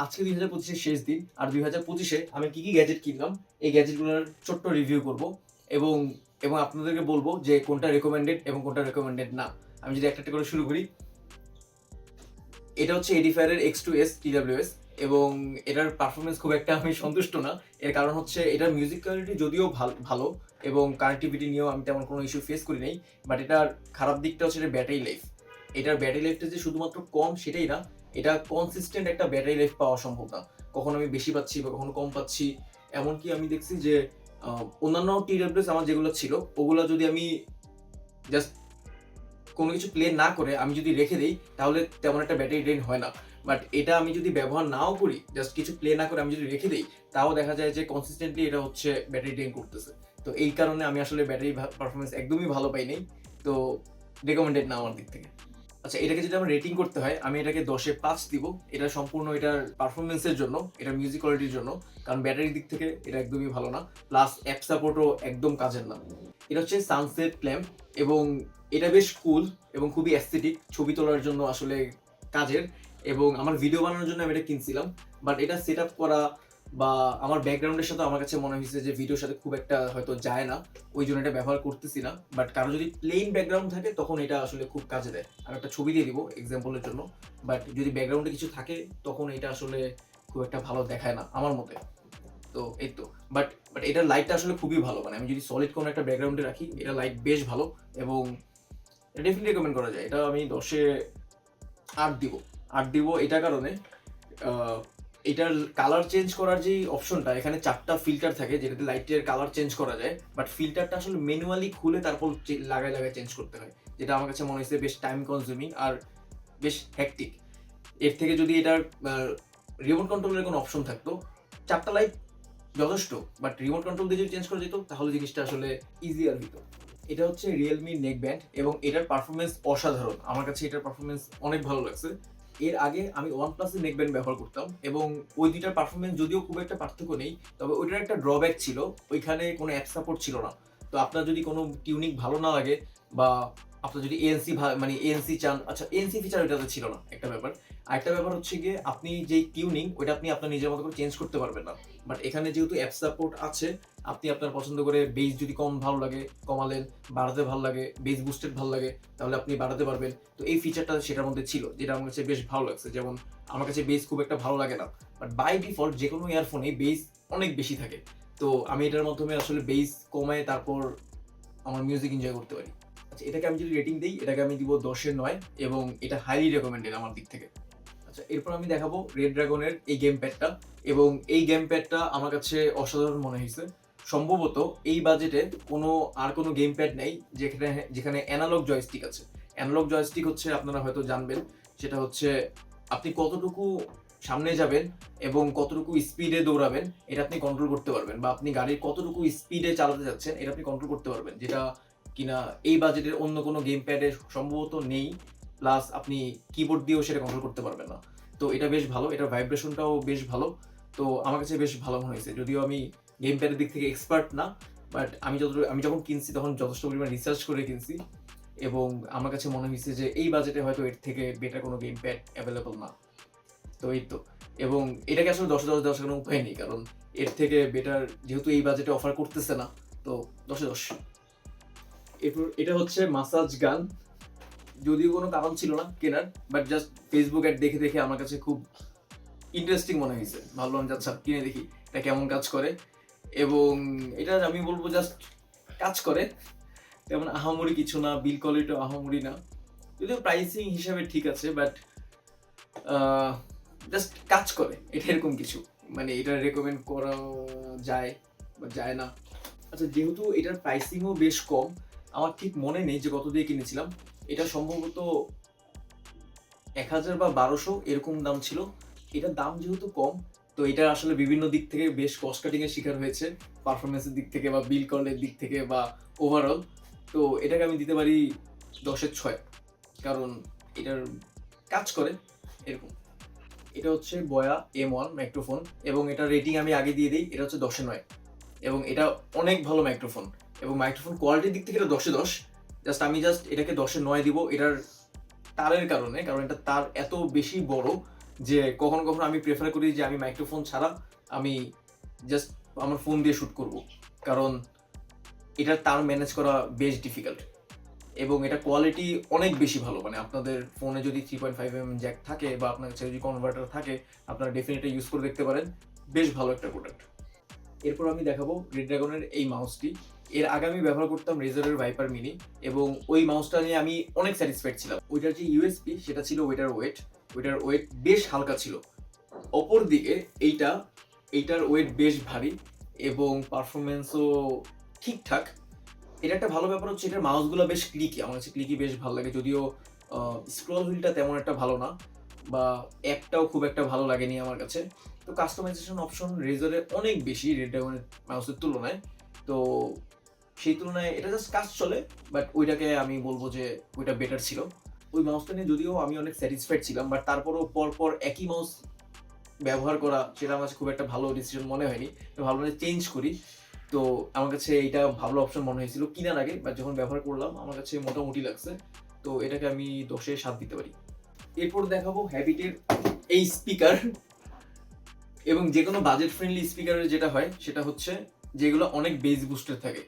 আজকে 2025-এর শেষ দিন, আর 2025-এ আমি কি গ্যাজেট কিনলাম এই গ্যাজেটগুলোর ছোট্ট রিভিউ করব এবং এবং আপনাদেরকে বলবো যে কোনটা রেকমেন্ডেড এবং কোনটা রেকমেন্ডেড না। আমি যদি একটা করে শুরু করি, এটা হচ্ছে এডিফায়ারের X2S TWS এবং এটার পারফরমেন্স খুব একটা আমি সন্তুষ্ট না। এর কারণ হচ্ছে এটার মিউজিক কোয়ালিটি যদিও ভালো এবং কানেক্টিভিটি নিয়েও আমি তেমন কোনো ইস্যু ফেস করি নাই, বাট এটার খারাপ দিকটা হচ্ছে এটার ব্যাটারি লাইফ। এটার ব্যাটারি লাইফটা যে শুধুমাত্র কম সেটাই না, এটা কনসিস্টেন্ট একটা ব্যাটারি লাইফ পাওয়া সম্ভব না। কখনো আমি বেশি পাচ্ছি বা কখনো কম পাচ্ছি। এমনকি আমি দেখছি যে অন্যান্য TWS আমার যেগুলো ছিল ওগুলো যদি আমি জাস্ট কোনো কিছু প্লে না করে আমি যদি রেখে দিই তাহলে তেমন একটা ব্যাটারি ড্রেন হয় না। বাট এটা আমি যদি ব্যবহার নাও করি, জাস্ট কিছু প্লে না করে আমি যদি রেখে দিই, তাও দেখা যায় যে কনসিস্টেন্টলি এটা হচ্ছে ব্যাটারি ড্রেন করতেছে। তো এই কারণে আমি আসলে ব্যাটারি পারফরমেন্স একদমই ভালো পাই নাই। তো রেকমেন্ডেড না আমার দিক থেকে। আচ্ছা, এটাকে যদি আমার রেটিং করতে হয় আমি এটাকে 10-এ 5 দিব। এটা সম্পূর্ণ এটার পারফরমেন্সের জন্য, এটার মিউজিক কোয়ালিটির জন্য, কারণ ব্যাটারির দিক থেকে এটা একদমই ভালো না, প্লাস অ্যাপ সাপোর্টও একদম কাজের না। এটা হচ্ছে সানসেট ল্যাম্প এবং এটা বেশ কুল এবং খুবই অ্যাস্থেটিক, ছবি তোলার জন্য আসলে কাজের, এবং আমার ভিডিও বানানোর জন্য আমি এটা কিনছিলাম। বাট এটা সেট আপ করা বা আমার ব্যাকগ্রাউন্ডের সাথে আমার কাছে মনে হয়েছে যে ভিডিওর সাথে খুব একটা হয়তো যায় না, ওই জন্য এটা ব্যবহার করতেছি না। বাট কারো যদি প্লেন ব্যাকগ্রাউন্ড থাকে তখন এটা আসলে খুব কাজে দেয়। আমি একটা ছবি দিয়ে দিব এক্সাম্পলের জন্য, বাট যদি ব্যাকগ্রাউন্ডে কিছু থাকে তখন এটা আসলে খুব একটা ভালো দেখায় না আমার মতে। তো এই তো, বাট বাট এটার লাইটটা আসলে খুবই ভালো, মানে আমি যদি সলিড কোনো একটা ব্যাকগ্রাউন্ডে রাখি এটা লাইট বেশ ভালো এবং ডেফিনেটলি রেকমেন্ড করা যায়। এটা আমি 10-এ 8 দিব। 8 দিব এটা কারণে এটার কালার চেঞ্জ করার যে অপশনটা, এখানে 4টা ফিল্টার থাকে যেটাতে লাইটের কালার চেঞ্জ করা যায়, বাট ফিল্টারটা আসলে ম্যানুয়ালি খুলে তারপর লাগায় লাগায় চেঞ্জ করতে হয়, যেটা আমার কাছে মনে হয়েছে বেশ টাইম কনজিউমিং আর বেশ হ্যাকটিক। এর থেকে যদি এটার রিমোট কন্ট্রোলের কোনো অপশন থাকতো, 4টা লাইট যথেষ্ট, বাট রিমোট কন্ট্রোল দিয়ে যদি চেঞ্জ করা যেত তাহলে জিনিসটা আসলে ইজিয়ার হতো। এটা হচ্ছে রিয়েলমি নেক ব্যান্ড এবং এটার পারফরমেন্স অসাধারণ। আমার কাছে এটার পারফরমেন্স অনেক ভালো লাগছে। এর আগে আমি OnePlus-এর নেক ব্যান্ড ব্যবহার করতাম এবং ওই দুইটার পারফরমেন্স যদিও খুব একটা পার্থক্য নেই, তবে ওইটার একটা ড্রব্যাক ছিল, ওইখানে কোনো অ্যাপ সাপোর্ট ছিল না। তো আপনার যদি কোনো টিউনিং ভালো না লাগে বা আপনার যদি ANC মানে ANC চান, আচ্ছা ANC ফিচার ওইটাতে ছিল না একটা ব্যাপার। আরেকটা ব্যাপার হচ্ছে গিয়ে আপনি যেই টিউনিং ওইটা আপনি আপনার নিজের মতো করে চেঞ্জ করতে পারবেন না। বাট এখানে যেহেতু অ্যাপ সাপোর্ট আছে, আপনি আপনার পছন্দ করে বেস যদি কম ভালো লাগে কমালেন, বাড়াতে ভালো লাগে, বেস বুস্টেড ভালো লাগে তাহলে আপনি বাড়াতে পারবেন। তো এই ফিচারটা সেটার মধ্যে ছিল, যেটা আমার কাছে বেশ ভালো লাগছে। যেমন আমার কাছে বেস খুব একটা ভালো লাগে না, বাট বাই ডিফল্ট যে কোনো ইয়ারফোনে বেস অনেক বেশি থাকে। তো আমি এটার মাধ্যমে আসলে বেস কমায় তারপর আমার মিউজিক এনজয় করতে পারি। আচ্ছা, এটাকে আমি যদি রেটিং দিই এটাকে আমি দিব 10-এ 9 এবং এটা হাইলি রেকমেন্ডেড আমার দিক থেকে। আচ্ছা, এরপর আমি দেখাবো রেড ড্রাগনের এই গেম প্যাডটা এবং এই গেম প্যাডটা আমার কাছে অসাধারণ মনে হয়েছে। সম্ভবত এই বাজেটে কোনো গেম প্যাড নেই যেখানে যেখানে অ্যানালগ জয়স্টিক আছে। অ্যানালগ জয়স্টিক হচ্ছে আপনারা হয়তো জানবেন, সেটা হচ্ছে আপনি কতটুকু সামনে যাবেন এবং কতটুকু স্পিডে দৌড়াবেন এটা আপনি কন্ট্রোল করতে পারবেন, বা আপনি গাড়ির কতটুকু স্পিডে চালাতে যাচ্ছেন এটা আপনি কন্ট্রোল করতে পারবেন, যেটা কিনা এই বাজেটের অন্য কোনো গেম প্যাডে সম্ভবত নেই। প্লাস আপনি কিবোর্ড দিয়েও সেটা কন্ট্রোল করতে পারবেন না। তো এটা বেশ ভালো, এটার ভাইব্রেশনটাও বেশ ভালো। তো আমার কাছে বেশ ভালো মনে হয়েছে, যদিও আমি গেম প্যাডের দিক থেকে এক্সপার্ট না, বাট আমি যখন কিনছি তখন যথেষ্ট পরিমাণ রিসার্চ করে কিনছি এবং আমার কাছে মনে হয়েছে যে এই বাজেটে হয়তো এর থেকে বেটার কোনো গেম প্যাড অ্যাভেলেবল না। তো এই তো, এবং এটাকে আসলে 10-এ 10 দেওয়ার কোনো উপায় নেই, কারণ এর থেকে বেটার যেহেতু এই বাজেটে অফার করতেছে না, তো 10-এ 10। এরপর এটা হচ্ছে মাসাজ গান, যদিও কোনো কারণ ছিল না কেনার, বাট জাস্ট ফেসবুক অ্যাড দেখে দেখে আমার কাছে খুব ইন্টারেস্টিং মনে হয়েছে, ভাবলাম যে আচ্ছা কিনে দেখি এটা কেমন কাজ করে। এবং এটা আমি বলবো জাস্ট কাজ করে, তেমন আহামরি কিছু না, বিল কোয়ালিটিও আহামরি না, যদিও প্রাইসিং হিসাবে ঠিক আছে, বাট জাস্ট কাজ করে, এটা এরকম কিছু, মানে এটা রেকমেন্ড করা যায় বা যায় না। আচ্ছা, যেহেতু এটার প্রাইসিংও বেশ কম, আমার ঠিক মনে নেই যে কত দিয়ে কিনেছিলাম, এটা সম্ভবত 1000 বা 1200 এরকম দাম ছিল। এটার দাম যেহেতু কম, তো এটা আসলে বিভিন্ন দিক থেকে বেশ কস্ট কাটিং এর শিকার হয়েছে, পারফরমেন্সের দিক থেকে বা বিল কলের দিক থেকে বা ওভারঅল। তো এটাকে আমি দিতে পারি 10-এ 6, কারণ এটার কাজ করে এরকম। এটা হচ্ছে বয়া M1 মাইক্রোফোন এবং এটার রেটিং আমি আগে দিয়ে দিই, এটা হচ্ছে 10-এ 9 এবং এটা অনেক ভালো মাইক্রোফোন এবং মাইক্রোফোন কোয়ালিটির দিক থেকে এটা 10-এ 10। জাস্ট এটাকে 10-এ 9 দিব এটার তারের কারণে, কারণ এটা তার এত বেশি বড় যে কখনো কখনো আমি প্রেফার করি যে আমি মাইক্রোফোন ছাড়া আমি জাস্ট আমার ফোন দিয়ে শ্যুট করব, কারণ এটার তার ম্যানেজ করা বেশ ডিফিকাল্ট এবং এটা কোয়ালিটি অনেক বেশি ভালো। মানে আপনাদের ফোনে যদি 3.5 mm জ্যাক থাকে বা আপনার কাছে যদি কনভার্টার থাকে, আপনারা ডেফিনেটলি ইউজ করে দেখতে পারেন, বেশ ভালো একটা প্রোডাক্ট। এরপর আমি দেখাবো রেড ড্রাগনের এই মাউসটি। এর আগে আমি ব্যবহার করতাম রেজারের ভাইপার মিনি এবং ওই মাউসটা নিয়ে আমি অনেক স্যাটিসফাইড ছিলাম। ওইটার যে ইউএসপি সেটা ছিল ওইটার ওয়েট বেশ হালকা ছিল। অপর দিকে এইটার ওয়েট বেশ ভারী এবং পারফরমেন্সও ঠিকঠাক। এটা একটা ভালো ব্যাপার হচ্ছে এটার মাউসগুলো বেশ ক্লিকি, আমার কাছে ক্লিকি বেশ ভালো লাগে, যদিও স্ক্রল হুইলটা তেমন একটা ভালো না বা অ্যাপটাও খুব একটা ভালো লাগেনি আমার কাছে। তো কাস্টমাইজেশন অপশন রেজারে অনেক বেশি রেড ড্রাগনের মাউসের তুলনায়। তো সেই তুলনায় এটা জাস্ট কাজ চলে, বাট ওইটাকে আমি বলবো যে ওইটা বেটার ছিল। ওই মাউসটা নিয়ে যদিও আমি অনেক স্যাটিসফাইড ছিলাম, বাট তারপরও পরপর একই মাউস ব্যবহার করা সেটা আমার কাছে খুব একটা ভালো ডিসিশন মনে হয়নি। তো ভাবলাম যে চেঞ্জ করি। তো আমার কাছে এইটা ভালো অপশন মনে হয়েছিল কিনার আগে, বাট যখন ব্যবহার করলাম আমার কাছে মোটামুটি লাগছে। তো এটাকে আমি 10-এ 7 দিতে পারি। এরপর দেখাবো হ্যাবিটের এই স্পিকার। এবং যে কোনো বাজেট ফ্রেন্ডলি স্পিকারের যেটা হয় সেটা হচ্ছে যেগুলো অনেক বেস বুস্টেড থাকে,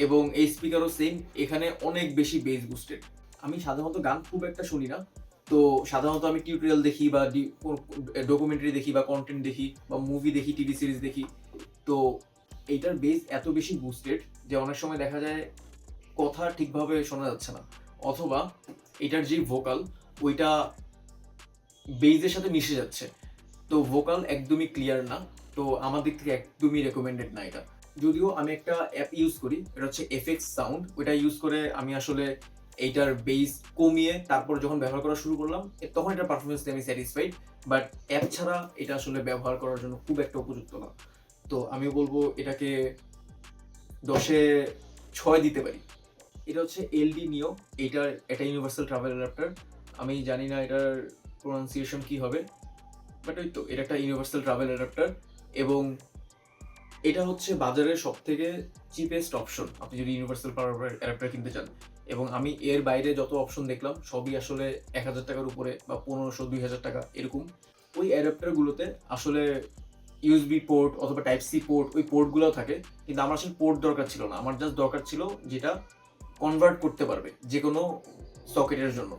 এবং এই স্পিকারও সেম, এখানে অনেক বেশি বেস বুস্টেড। আমি সাধারণত গান খুব একটা শুনি না, তো সাধারণত আমি টিউটোরিয়াল দেখি বা ডকুমেন্টারি দেখি বা কন্টেন্ট দেখি বা মুভি দেখি, টিভি সিরিজ দেখি। তো এইটার বেস এত বেশি বুস্টেড যে অনেক সময় দেখা যায় কথা ঠিকভাবে শোনা যাচ্ছে না, অথবা এটার যে ভোকাল ওইটা বেইজের সাথে মিশে যাচ্ছে। তো ভোকাল একদমই ক্লিয়ার না। তো আমার দিক থেকে একদমই রেকমেন্ডেড না এটা। যদিও আমি একটা অ্যাপ ইউজ করি, এটা হচ্ছে এফএক্স সাউন্ড। ওইটা ইউজ করে আমি আসলে এইটার বেস কমিয়ে তারপর যখন ব্যবহার করা শুরু করলাম তখন এটার পারফরমেন্স আমি স্যাটিসফাইড, বাট অ্যাপ ছাড়া এটা আসলে ব্যবহার করার জন্য খুব একটা উপযুক্ত না। তো আমি বলবো এটাকে 10-এ 6 দিতে পারি। এটা হচ্ছে এলডি নিও, এইটার একটা ইউনিভার্সাল ট্রাভেল অ্যাডাপ্টার। আমি জানি না এটার প্রোনাউন্সিয়েশন কি হবে, বাট ওই তো এটা একটা ইউনিভার্সাল ট্রাভেল অ্যাডাপ্টার এবং এটা হচ্ছে বাজারের সব থেকে চিপেস্ট অপশন আপনি যদি ইউনিভার্সাল পাওয়ার অ্যাডাপ্টার কিনতে চান। এবং আমি এর বাইরে যত অপশন দেখলাম সবই আসলে 1,000 টাকার উপরে বা 1500-2000 টাকা এরকম। ওই অ্যাডাপ্টারগুলোতে আসলে ইউএসবি পোর্ট অথবা টাইপ সি পোর্ট, ওই পোর্টগুলোও থাকে, কিন্তু আমার আসলে পোর্ট দরকার ছিল না। আমার জাস্ট দরকার ছিল যেটা কনভার্ট করতে পারবে যে কোনো সকেটের জন্য।